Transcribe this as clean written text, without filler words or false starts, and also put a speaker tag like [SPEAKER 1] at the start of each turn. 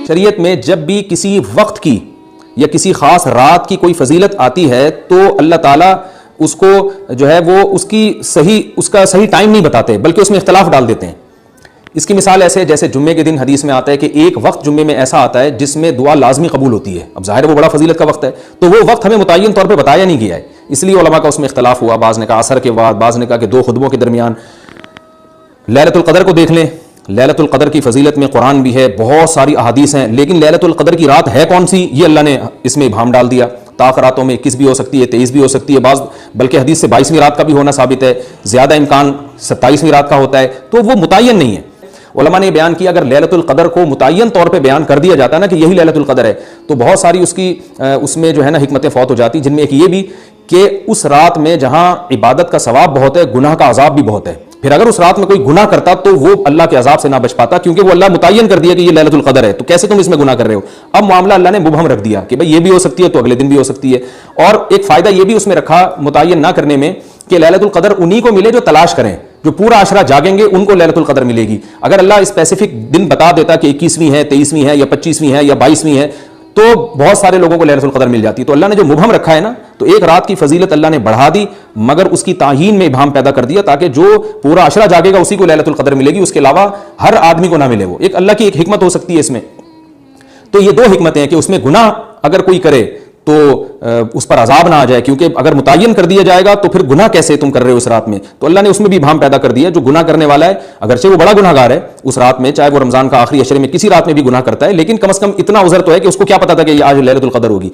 [SPEAKER 1] شریعت میں جب بھی کسی وقت کی یا کسی خاص رات کی کوئی فضیلت آتی ہے تو اللہ تعالیٰ اس کو جو ہے وہ اس کا صحیح ٹائم نہیں بتاتے، بلکہ اس میں اختلاف ڈال دیتے ہیں۔ اس کی مثال ایسے جیسے جمعے کے دن حدیث میں آتا ہے کہ ایک وقت جمعے میں ایسا آتا ہے جس میں دعا لازمی قبول ہوتی ہے۔ اب ظاہر ہے وہ بڑا فضیلت کا وقت ہے، تو وہ وقت ہمیں متعین طور پہ بتایا نہیں گیا ہے، اس لیے علماء کا اس میں اختلاف ہوا۔ بعض نے کہا عصر کے بعد، بعض نے کہا کہ 2 خطبوں کے درمیان۔ لیلۃ القدر کو دیکھ لیں، لیلۃ القدر کی فضیلت میں قرآن بھی ہے، بہت ساری احادیث ہیں، لیکن لیلۃ القدر کی رات ہے کون سی یہ اللہ نے اس میں ابہام ڈال دیا۔ طاق راتوں میں 21 بھی ہو سکتی ہے، 23 بھی ہو سکتی ہے، بعض بلکہ حدیث سے 22ویں رات کا بھی ہونا ثابت ہے، زیادہ امکان 27ویں رات کا ہوتا ہے، تو وہ متعین نہیں ہے۔ علماء نے بیان کیا اگر لیلۃ القدر کو متعین طور پہ بیان کر دیا جاتا ہے نا کہ یہی لیلۃ القدر ہے، تو بہت ساری اس میں جو ہے نا حکمتیں فوت ہو جاتی، جن میں ایک یہ بھی کہ اس رات میں جہاں عبادت کا ثواب بہت ہے، گناہ کا عذاب بھی بہت ہے۔ پھر اگر اس رات میں کوئی گناہ کرتا تو وہ اللہ کے عذاب سے نہ بچ پاتا، کیونکہ وہ اللہ متعین کر دیا کہ یہ لیلۃ القدر ہے، تو کیسے تم اس میں گناہ کر رہے ہو۔ اب معاملہ اللہ نے مبہم رکھ دیا کہ بھئی یہ بھی ہو سکتی ہے تو اگلے دن بھی ہو سکتی ہے۔ اور ایک فائدہ یہ بھی اس میں رکھا متعین نہ کرنے میں کہ لیلۃ القدر انہی کو ملے جو تلاش کریں، جو پورا عشرہ جاگیں گے ان کو لیلۃ القدر ملے گی۔ اگر اللہ اسپیسیفک دن بتا دیتا کہ 21ویں ہے، 23ویں ہے یا 25ویں ہے یا 22ویں ہے تو بہت سارے لوگوں کو لیلۃ القدر مل جاتی۔ تو اللہ نے جو مبہم رکھا ہے نا، تو ایک رات کی فضیلت اللہ نے بڑھا دی مگر اس کی تعیین میں ابہام پیدا کر دیا تاکہ جو پورا عشرہ جاگے گا اسی کو لیلۃ القدر ملے گی، اس کے علاوہ ہر آدمی کو نہ ملے۔ وہ ایک اللہ کی ایک حکمت ہو سکتی ہے اس میں۔ تو یہ 2 حکمتیں ہیں کہ اس میں گناہ اگر کوئی کرے تو اس پر عذاب نہ آ جائے، کیونکہ اگر متعین کر دیا جائے گا تو پھر گناہ کیسے تم کر رہے ہو اس رات میں، تو اللہ نے اس میں بھی ابہام پیدا کر دیا۔ جو گناہ کرنے والا ہے اگرچہ وہ بڑا گناہ گار ہے اس رات میں، چاہے وہ رمضان کا آخری عشرے میں کسی رات میں بھی گناہ کرتا ہے، لیکن کم از کم اتنا عذر تو ہے کہ اس کو کیا پتا تھا کہ یہ آج لیلۃ القدر ہوگی۔